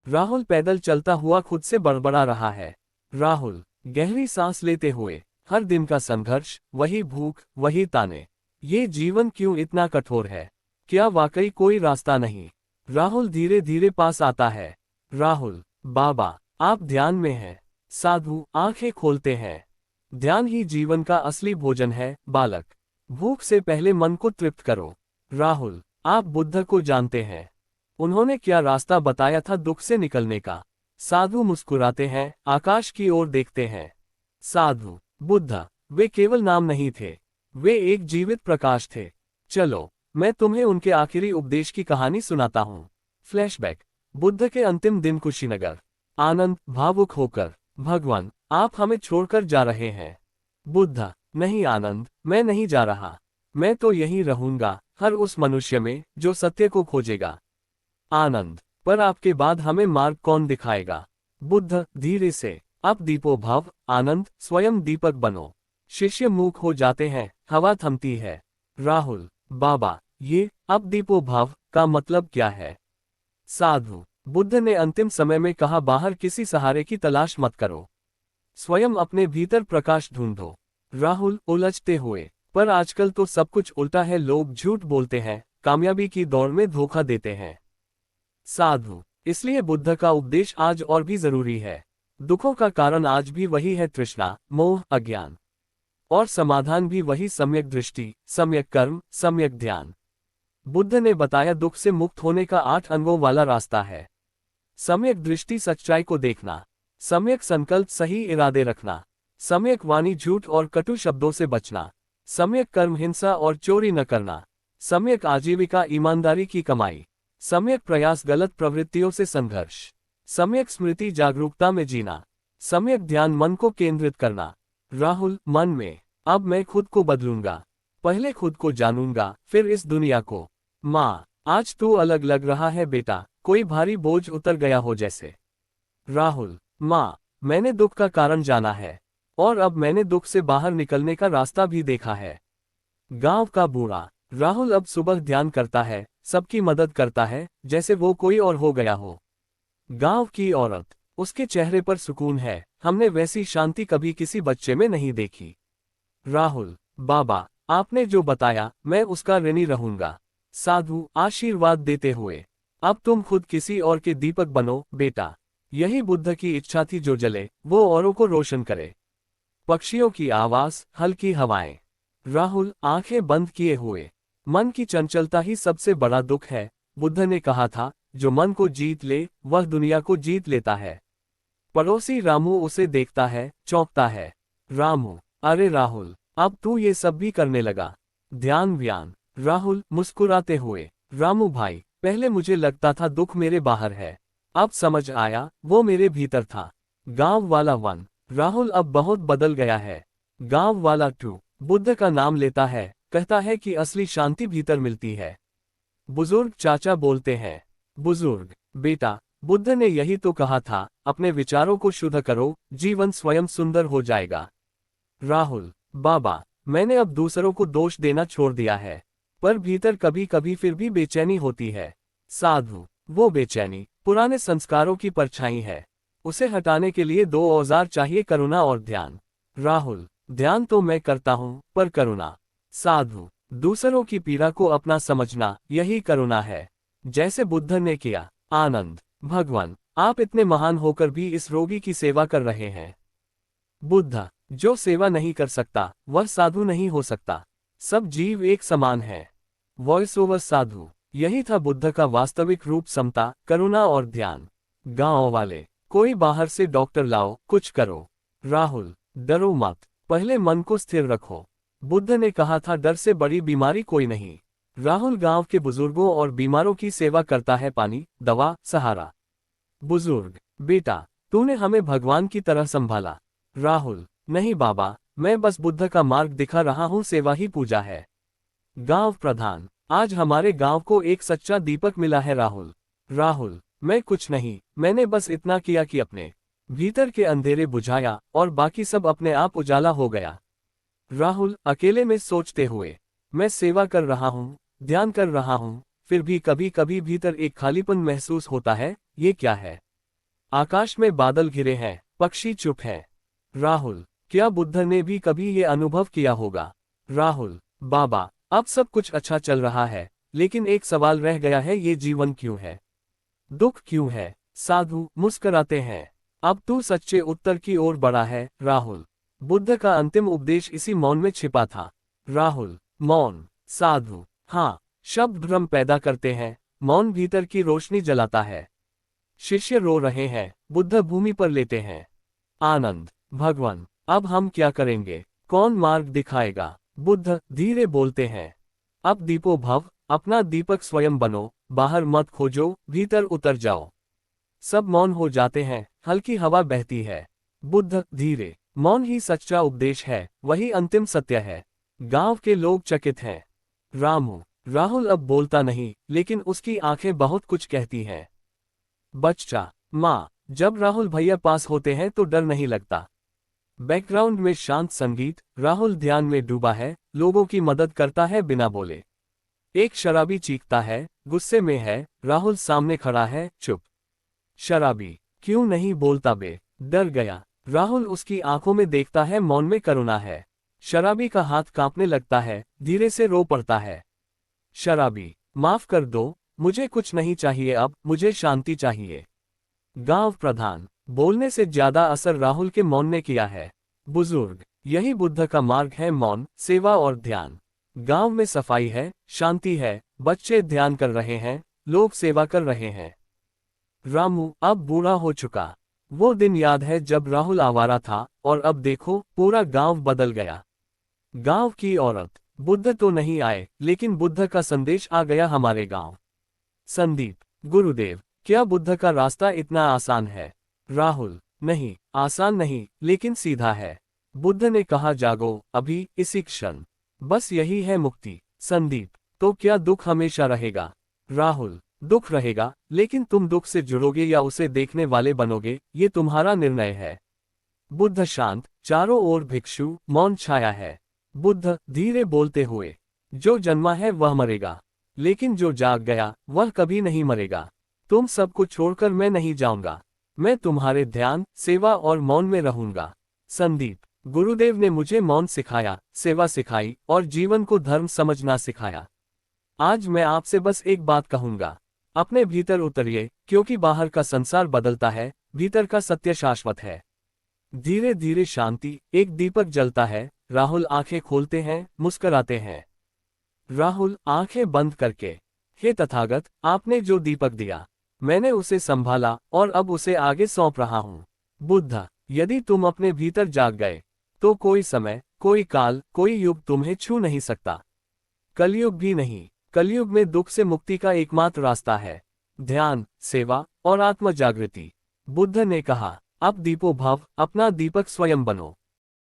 राहुल पैदल चलता हुआ खुद से बड़बड़ा रहा है। राहुल गहरी सांस लेते हुए, हर दिन का संघर्ष, वही भूख, वही ताने। ये जीवन क्यों इतना कठोर है? क्या वाकई कोई रास्ता नहीं? राहुल धीरे धीरे पास आता है। राहुल, बाबा, आप ध्यान में हैं। साधु आंखें खोलते हैं। ध्यान ही जीवन का असली भोजन है, बालक। भूख से पहले मन को तृप्त करो। राहुल, आप बुद्ध को जानते हैं। उन्होंने क्या रास्ता बताया था दुख से निकलने का? साधु मुस्कुराते हैं, आकाश की ओर देखते हैं। साधु, बुद्ध, वे केवल नाम नहीं थे, वे एक जीवित प्रकाश थे। चलो, मैं तुम्हें उनके आखिरी उपदेश की कहानी सुनाता हूँ। फ्लैशबैक। बुद्ध के अंतिम दिन कुशीनगर। आनंद भावुक होकर, भगवान, आप हमें छोड़कर जा रहे हैं। बुद्ध, नहीं आनंद, मैं नहीं जा रहा। मैं तो यहीं रहूंगा, हर उस मनुष्य में जो सत्य को खोजेगा। आनंद, पर आपके बाद हमें मार्ग कौन दिखाएगा? बुद्ध धीरे से, अब दीपो भव। आनंद, स्वयं दीपक बनो। शिष्य मूक हो जाते हैं, हवा थमती है। राहुल, बाबा, ये अब दीपो भव का मतलब क्या है? साधु, बुद्ध ने अंतिम समय में कहा, बाहर किसी सहारे की तलाश मत करो, स्वयं अपने भीतर प्रकाश ढूंढो। राहुल उलझते हुए, पर आजकल तो सब कुछ उल्टा है, लोग झूठ बोलते हैं, कामयाबी की दौड़ में धोखा देते हैं। साधु, इसलिए बुद्ध का उपदेश आज और भी जरूरी है। दुखों का कारण आज भी वही है, तृष्णा, मोह, अज्ञान। और समाधान भी वही, सम्यक दृष्टि, सम्यक कर्म, सम्यक ध्यान। बुद्ध ने बताया, दुख से मुक्त होने का 8 अंगों वाला रास्ता है। सम्यक दृष्टि, सच्चाई को देखना। सम्यक संकल्प, सही इरादे रखना। सम्यक वाणी, झूठ और कटु शब्दों से बचना। सम्यक कर्म, हिंसा और चोरी न करना। सम्यक आजीविका, ईमानदारी की कमाई। सम्यक प्रयास, गलत प्रवृत्तियों से संघर्ष। सम्यक स्मृति, जागरूकता में जीना। सम्यक ध्यान, मन को केंद्रित करना। राहुल मन में, अब मैं खुद को बदलूंगा, पहले खुद को जानूंगा, फिर इस दुनिया को। माँ, आज तू अलग लग रहा है बेटा, कोई भारी बोझ उतर गया हो जैसे। राहुल, माँ, मैंने दुख का कारण जाना है, और अब मैंने दुख से बाहर निकलने का रास्ता भी देखा है। गांव का बूढ़ा। राहुल अब सुबह ध्यान करता है, सबकी मदद करता है, जैसे वो कोई और हो गया हो। गांव की औरत, उसके चेहरे पर सुकून है, हमने वैसी शांति कभी किसी बच्चे में नहीं देखी। राहुल, बाबा, आपने जो बताया मैं उसका ऋणी रहूंगा। साधु आशीर्वाद देते हुए, अब तुम खुद किसी और के दीपक बनो बेटा। यही बुद्ध की इच्छा थी, जो जले वो औरों को रोशन करे। पक्षियों की आवाज, हल्की हवाएं। राहुल आंखें बंद किए हुए, मन की चंचलता ही सबसे बड़ा दुख है। बुद्ध ने कहा था, जो मन को जीत ले वह दुनिया को जीत लेता है। पड़ोसी रामू उसे देखता है, चौंकता है। रामू, अरे राहुल, अब तू ये सब भी करने लगा। ध्यान व्यान। राहुल मुस्कुराते हुए, रामू भाई, पहले मुझे लगता था दुख मेरे बाहर है, अब समझ आया वो मेरे भीतर था। गांव वाला 1। राहुल अब बहुत बदल गया है। गांव वाला 2। बुद्ध का नाम लेता है, कहता है कि असली शांति भीतर मिलती है। बुजुर्ग चाचा बोलते हैं, बुजुर्ग बेटा, बुद्ध ने यही तो कहा था, अपने विचारों को शुद्ध करो, जीवन स्वयं सुंदर हो जाएगा। राहुल, बाबा, मैंने अब दूसरों को दोष देना छोड़ दिया है, पर भीतर कभी कभी फिर भी बेचैनी होती है। साधु, वो बेचैनी पुराने संस्कारों की परछाई है, उसे हटाने के लिए 2 औजार चाहिए, करुणा और ध्यान। राहुल, ध्यान तो मैं करता हूँ, पर करुणा। साधु, दूसरों की पीड़ा को अपना समझना, यही करुणा है, जैसे बुद्ध ने किया। आनंद, भगवान, आप इतने महान होकर भी इस रोगी की सेवा कर रहे हैं। बुद्ध, जो सेवा नहीं कर सकता वह साधु नहीं हो सकता, सब जीव एक समान है। वॉइस ओवर साधु, यही था बुद्ध का वास्तविक रूप, समता, करुणा और ध्यान। गांव वाले, कोई बाहर से डॉक्टर लाओ, कुछ करो। राहुल, डरो मत, पहले मन को स्थिर रखो। बुद्ध ने कहा था, डर से बड़ी बीमारी कोई नहीं। राहुल गांव के बुजुर्गों और बीमारों की सेवा करता है, पानी, दवा, सहारा। बुजुर्ग, बेटा, तूने हमें भगवान की तरह संभाला। राहुल, नहीं बाबा, मैं बस बुद्ध का मार्ग दिखा रहा हूँ, सेवा ही पूजा है। गांव प्रधान, आज हमारे गांव को एक सच्चा दीपक मिला है। राहुल, राहुल, मैं कुछ नहीं, मैंने बस इतना किया कि अपने भीतर के अंधेरे बुझाया और बाकी सब अपने आप उजाला हो गया। राहुल अकेले में सोचते हुए, मैं सेवा कर रहा हूँ, ध्यान कर रहा हूँ, फिर भी कभी कभी भीतर एक खालीपन महसूस होता है, ये क्या है? आकाश में बादल घिरे हैं, पक्षी चुप हैं। राहुल, क्या बुद्ध ने भी कभी ये अनुभव किया होगा? राहुल, बाबा, अब सब कुछ अच्छा चल रहा है, लेकिन एक सवाल रह गया है, ये जीवन क्यों है? दुख क्यों है? साधु मुस्कुराते हैं। अब तू सच्चे उत्तर की ओर बढ़ा है, राहुल। बुद्ध का अंतिम उपदेश इसी मौन में छिपा था। राहुल, मौन, साधु, हाँ, शब्द भ्रम पैदा करते हैं, मौन भीतर की रोशनी जलाता है। शिष्य रो रहे हैं, बुद्ध भूमि पर लेते हैं। आनंद, भगवान, अब हम क्या करेंगे? कौन मार्ग दिखाएगा? बुद्ध धीरे बोलते हैं। अब दीपो भव, अपना दीपक स्वयं बनो, बाहर मत खोजो, भीतर उतर जाओ। सब मौन हो जाते हैं, हल्की हवा बहती है। बुद्ध धीरे, मौन ही सच्चा उपदेश है, वही अंतिम सत्य है। गांव के लोग चकित हैं। रामू, राहुल अब बोलता नहीं, लेकिन उसकी आंखें बहुत कुछ कहती हैं। बच्चा, माँ, जब राहुल भैया पास होते हैं तो डर नहीं लगता। बैकग्राउंड में शांत संगीत, राहुल ध्यान में डूबा है, लोगों की मदद करता है बिना बोले। एक शराबी चीखता है, गुस्से में है, राहुल सामने खड़ा है, चुप। शराबी, क्यों नहीं बोलता बे? डर गया। राहुल उसकी आंखों में देखता है, मौन में करुणा है। शराबी का हाथ कांपने लगता है, धीरे से रो पड़ता है। शराबी, माफ कर दो, मुझे कुछ नहीं चाहिए अब, मुझे शांति चाहिए। गांव प्रधान, बोलने से ज्यादा असर राहुल के मौन ने किया है। बुजुर्ग, यही बुद्ध का मार्ग है, मौन, सेवा और ध्यान। गांव में सफाई है, शांति है, बच्चे ध्यान कर रहे हैं, लोग सेवा कर रहे हैं। रामू अब बूढ़ा हो चुका। वो दिन याद है जब राहुल आवारा था, और अब देखो, पूरा गांव बदल गया। गांव की औरत, बुद्ध तो नहीं आए, लेकिन बुद्ध का संदेश आ गया हमारे गांव। संदीप, गुरुदेव, क्या बुद्ध का रास्ता इतना आसान है? राहुल, नहीं, आसान नहीं, लेकिन सीधा है। बुद्ध ने कहा जागो, अभी, इसी क्षण। बस यही है मुक्ति। संदीप, तो क्या दुख हमेशा रहेगा? राहुल, दुख रहेगा, लेकिन तुम दुख से जुड़ोगे या उसे देखने वाले बनोगे, ये तुम्हारा निर्णय है। बुद्ध शांत, चारों ओर भिक्षु, मौन छाया है। बुद्ध धीरे बोलते हुए, जो जन्मा है वह मरेगा, लेकिन जो जाग गया वह कभी नहीं मरेगा। तुम सबको छोड़कर मैं नहीं जाऊंगा। मैं तुम्हारे ध्यान, सेवा और मौन में रहूंगा। संदीप, गुरुदेव ने मुझे मौन सिखाया, सेवा सिखाई और जीवन को धर्म समझना सिखाया। आज मैं आपसे बस एक बात कहूंगा, अपने भीतर उतरिए, क्योंकि बाहर का संसार बदलता है, भीतर का सत्य शाश्वत है। धीरे धीरे शांति, एक दीपक जलता है, राहुल आंखें खोलते हैं, मुस्कुराते हैं। राहुल आंखें बंद करके, हे तथागत, आपने जो दीपक दिया, मैंने उसे संभाला और अब उसे आगे सौंप रहा हूँ। बुद्ध, यदि तुम अपने भीतर जाग गए, तो कोई समय, कोई काल, कोई युग तुम्हें छू नहीं सकता। कलयुग भी नहीं। कलयुग में दुख से मुक्ति का एकमात्र रास्ता है ध्यान, सेवा और आत्म जागृति। बुद्ध ने कहा, अब दीपो भव, अपना दीपक स्वयं बनो।